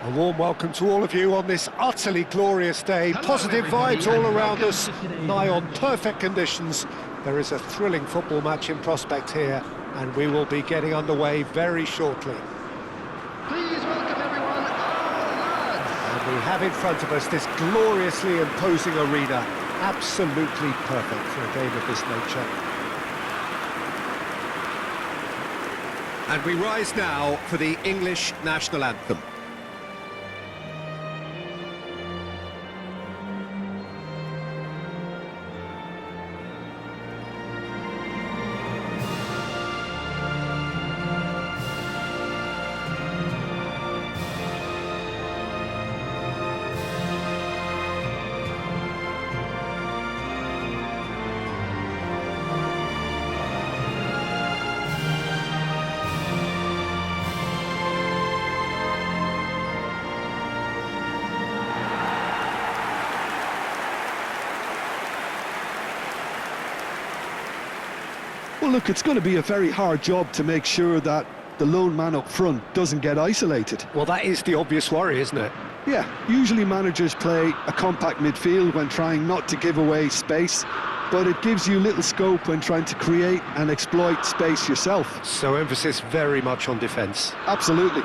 A warm welcome to all of you on this utterly glorious day. Positive vibes all around us, nigh on perfect conditions. There is a thrilling football match in prospect here, and we will be getting underway very shortly. Please welcome everyone, our lads. And we have in front of us this gloriously imposing arena, absolutely perfect for a game of this nature. And we rise now for the English national anthem. Well, look, it's going to be a very hard job to make sure that the lone man up front doesn't get isolated. Well, that is the obvious worry, isn't it? Yeah, usually managers play a compact midfield when trying not to give away space, but it gives you little scope when trying to create and exploit space yourself. So emphasis very much on defence. Absolutely.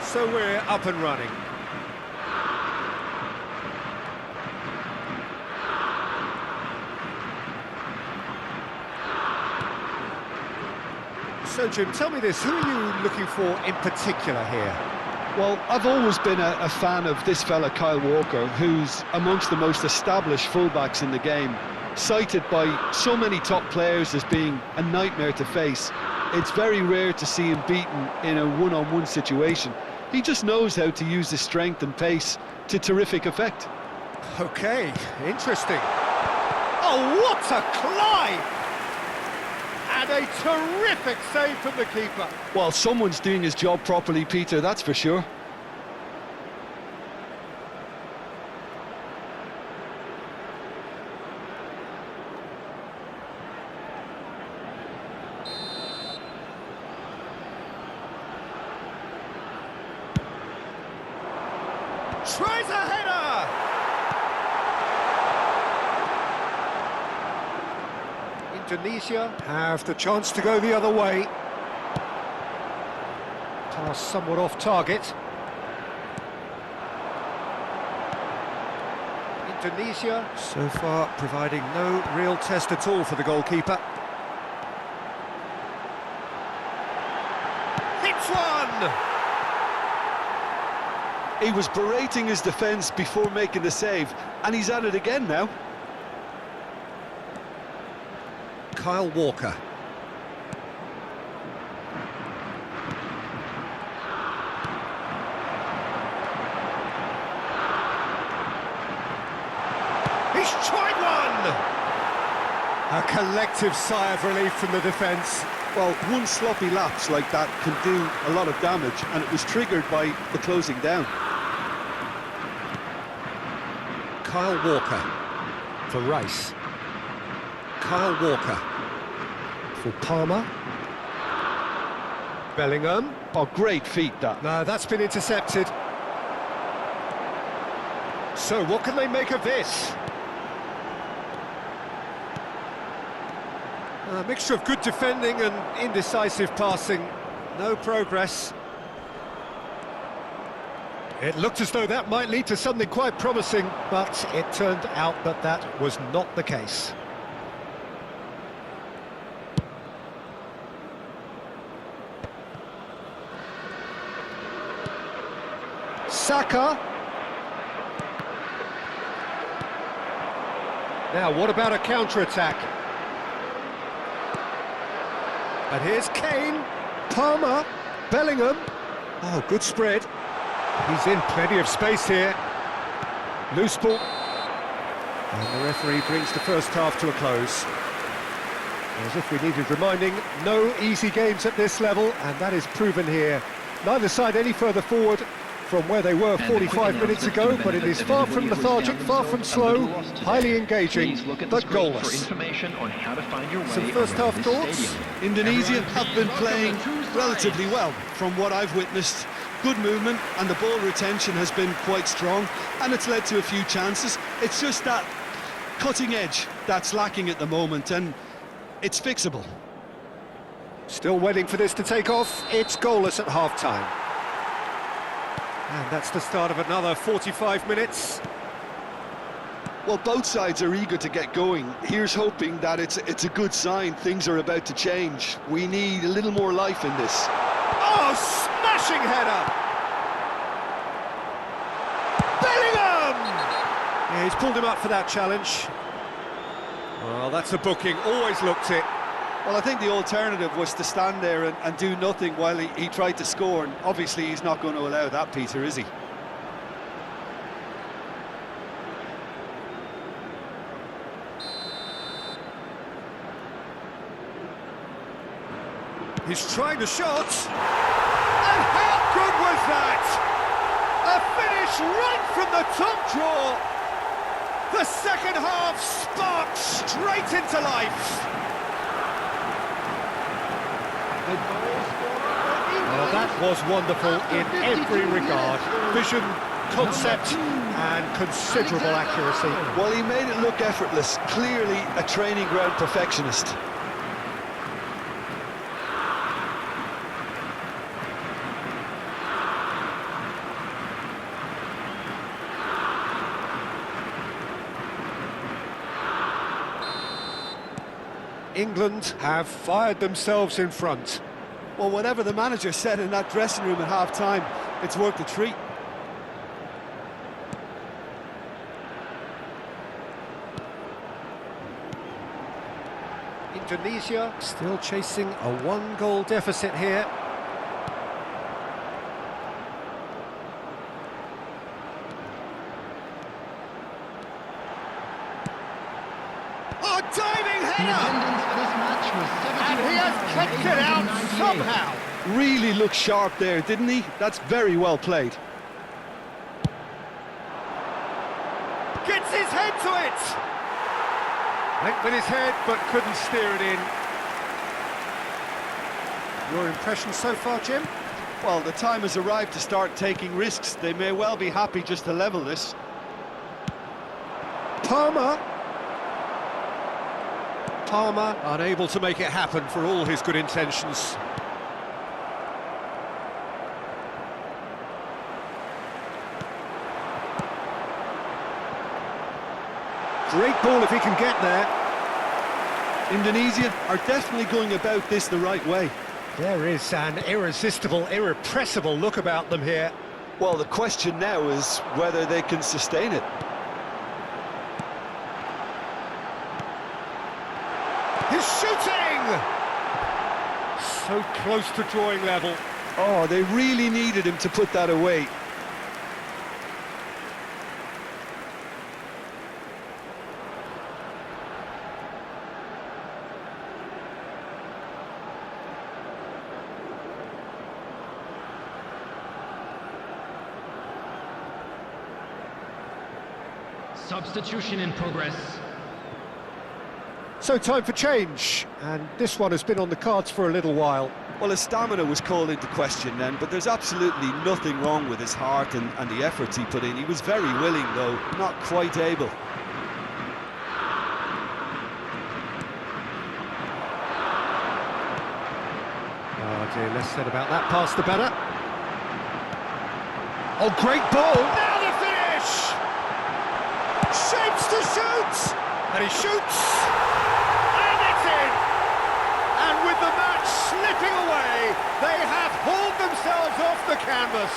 So we're up and running. So Jim, tell me this, who are you looking for in particular here? Well, I've always been a fan of this fella, Kyle Walker, who's amongst the most established fullbacks in the game, cited by so many top players as being a nightmare to face. It's very rare to see him beaten in a one-on-one situation. He just knows how to use his strength and pace to terrific effect. Okay, interesting. Oh, what a climb! And a terrific save from the keeper. Well, someone's doing his job properly, Peter, that's for sure. Tries a header! Indonesia have the chance to go the other way. Pass somewhat off target. Indonesia so far providing no real test at all for the goalkeeper. Hits one! He was berating his defence before making the save, and he's at it again now. Kyle Walker. He's tried one! A collective sigh of relief from the defence. Well, one sloppy lapse like that can do a lot of damage, and it was triggered by the closing down. Kyle Walker for Rice. Kyle Walker for Palmer. Bellingham. Oh, great feat, that. No, that's been intercepted. So, what can they make of this? A mixture of good defending and indecisive passing. No progress. It looked as though that might lead to something quite promising, but it turned out that that was not the case. Saka. Now, what about a counter-attack? And here's Kane, Palmer, Bellingham. Oh, good spread. He's in plenty of space here. Loose ball. And the referee brings the first half to a close. As if we needed reminding, no easy games at this level, and that is proven here. Neither side any further forward from where they were 45 minutes ago, but it is far from lethargic, far from slow, highly engaging, but goalless. Some first half thoughts? Indonesia have been playing relatively well from what I've witnessed. Good movement, and the ball retention has been quite strong, and it's led to a few chances. It's just that cutting edge that's lacking at the moment, and it's fixable. Still waiting for this to take off. It's goalless at half-time. And that's the start of another 45 minutes. Well, both sides are eager to get going. Here's hoping that it's a good sign. Things are about to change. We need a little more life in this. Oh, smashing header! Bellingham! Yeah, he's pulled him up for that challenge. Well, that's a booking. Always looked it. Well, I think the alternative was to stand there and do nothing while he tried to score, and obviously he's not going to allow that, Peter, is he? He's trying the shot. And how good was that? A finish right from the top draw. The second half sparked straight into life. Well, that was wonderful in every regard. Vision, concept, and considerable accuracy. Well, he made it look effortless. Clearly a training ground perfectionist. England have fired themselves in front. Well, whatever the manager said in that dressing room at half-time, it's worth the treat. Indonesia still chasing a one-goal deficit here. Oh, diving header! And he has kicked it out somehow. Really looked sharp there, didn't he? That's very well played. Gets his head to it. Went with his head, but couldn't steer it in. Your impression so far, Jim? Well, the time has arrived to start taking risks. They may well be happy just to level this. Palmer unable to make it happen for all his good intentions. Great ball if he can get there. Indonesia are definitely going about this the right way. There is an irresistible, irrepressible look about them here. Well, the question now is whether they can sustain it. He's shooting! So close to drawing level. Oh, they really needed him to put that away. Substitution in progress. So time for change, and this one has been on the cards for a little while. Well, his stamina was called into question then, but there's absolutely nothing wrong with his heart and the efforts he put in. He was very willing, though, not quite able. Oh dear, less said about that pass the better. Oh, great ball! Now the finish! Shapes to shoot! And he shoots! With the match slipping away, they have hauled themselves off the canvas.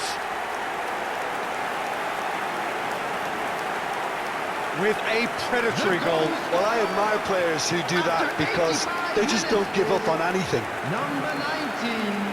with a predatory goal. Well, I admire players who do that because they just don't give up on anything. Number 19.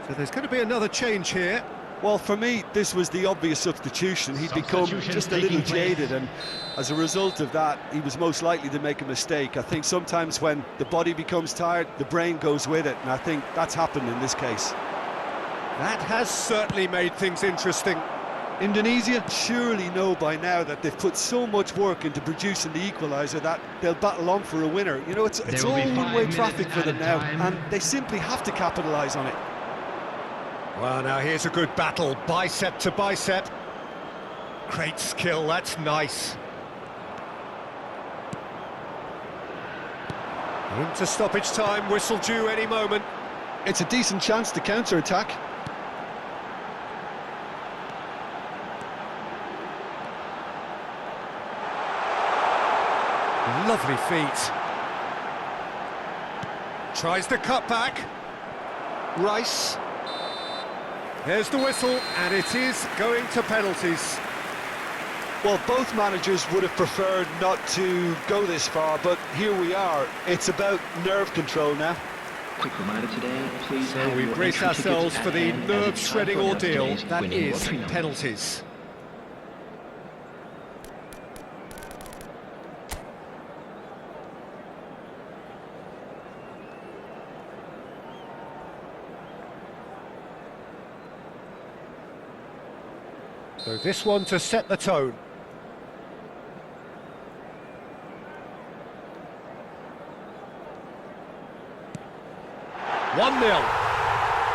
So there's going to be another change here. Well, for me, this was the obvious substitution. He'd become just a little jaded, and as a result of that, he was most likely to make a mistake. I think sometimes when the body becomes tired, the brain goes with it, and I think that's happened in this case. That has certainly made things interesting. Indonesia surely know by now that they've put so much work into producing the equaliser that they'll battle on for a winner. You know, it's all one-way traffic for them now, and they simply have to capitalise on it. Well, now here's a good battle, bicep to bicep. Great skill, that's nice. Into stoppage time, whistle due any moment. It's a decent chance to counter-attack. Lovely feet. Tries the cut back. Rice. There's the whistle, and it is going to penalties. Well, both managers would have preferred not to go this far, but here we are. It's about nerve control now. Quick reminder today, please. So we brace ourselves for the nerve-shredding ordeal that is penalties. So this one to set the tone. One 0.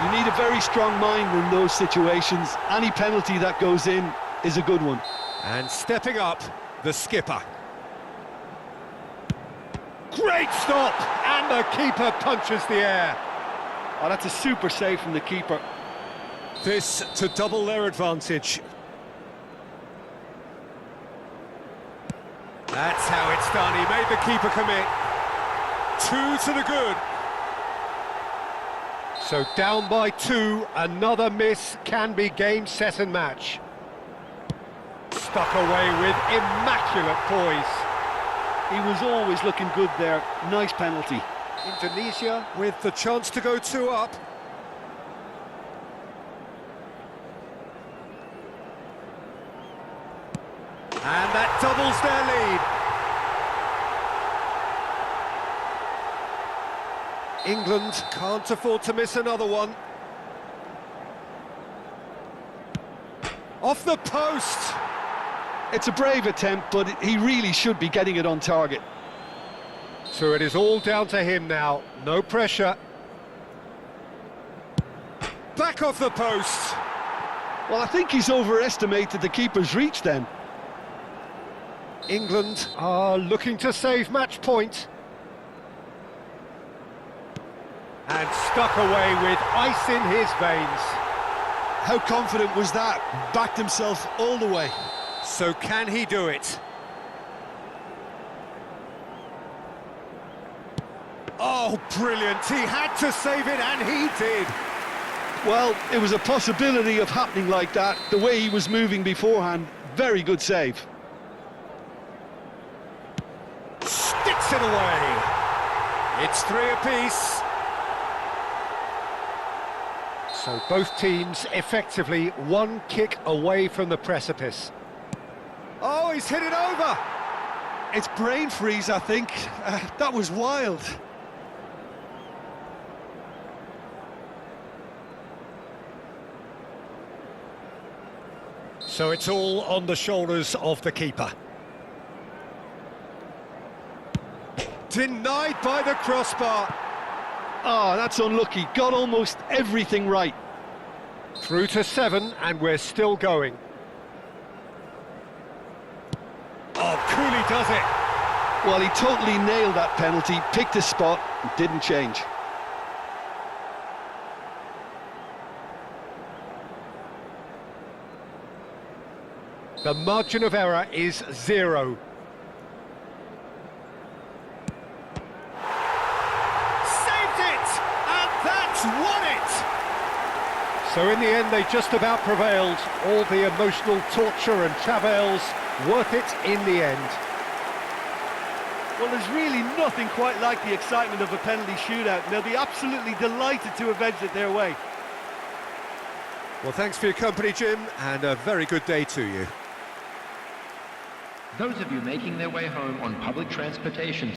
You need a very strong mind in those situations. Any penalty that goes in is a good one. And stepping up, the skipper. Great stop! And the keeper punches the air. Oh, that's a super save from the keeper. This to double their advantage. That's how it's done. He made the keeper commit. 2 to the good. So down by 2, another miss can be game, set and match. Stuck away with immaculate poise. He was always looking good there. Nice penalty. Indonesia with the chance to go 2 up. And that doubles their lead. England can't afford to miss another one. Off the post! It's a brave attempt, but he really should be getting it on target. So it is all down to him now, no pressure. Back off the post! Well, I think he's overestimated the keeper's reach then. England are looking to save match point. And stuck away with ice in his veins. How confident was that? Backed himself all the way. So can he do it? Oh, brilliant. He had to save it, and he did. Well, it was a possibility of happening like that. The way he was moving beforehand, very good save. Sticks it away. It's 3 apiece. So both teams effectively 1 kick away from the precipice. Oh, he's hit it over. It's brain freeze, I think. That was wild. So it's all on the shoulders of the keeper. Denied by the crossbar. Oh, that's unlucky. Got almost everything right. Through to 7, and we're still going. Oh, Cooley does it. Well, he totally nailed that penalty, picked his spot, and didn't change. The margin of error is 0. Saved it! And that's won it! So in the end, they just about prevailed. All the emotional torture and travails, worth it in the end. Well, there's really nothing quite like the excitement of a penalty shootout, and they'll be absolutely delighted to avenge it their way. Well, thanks for your company, Jim, and a very good day to you. Those of you making their way home on public transportation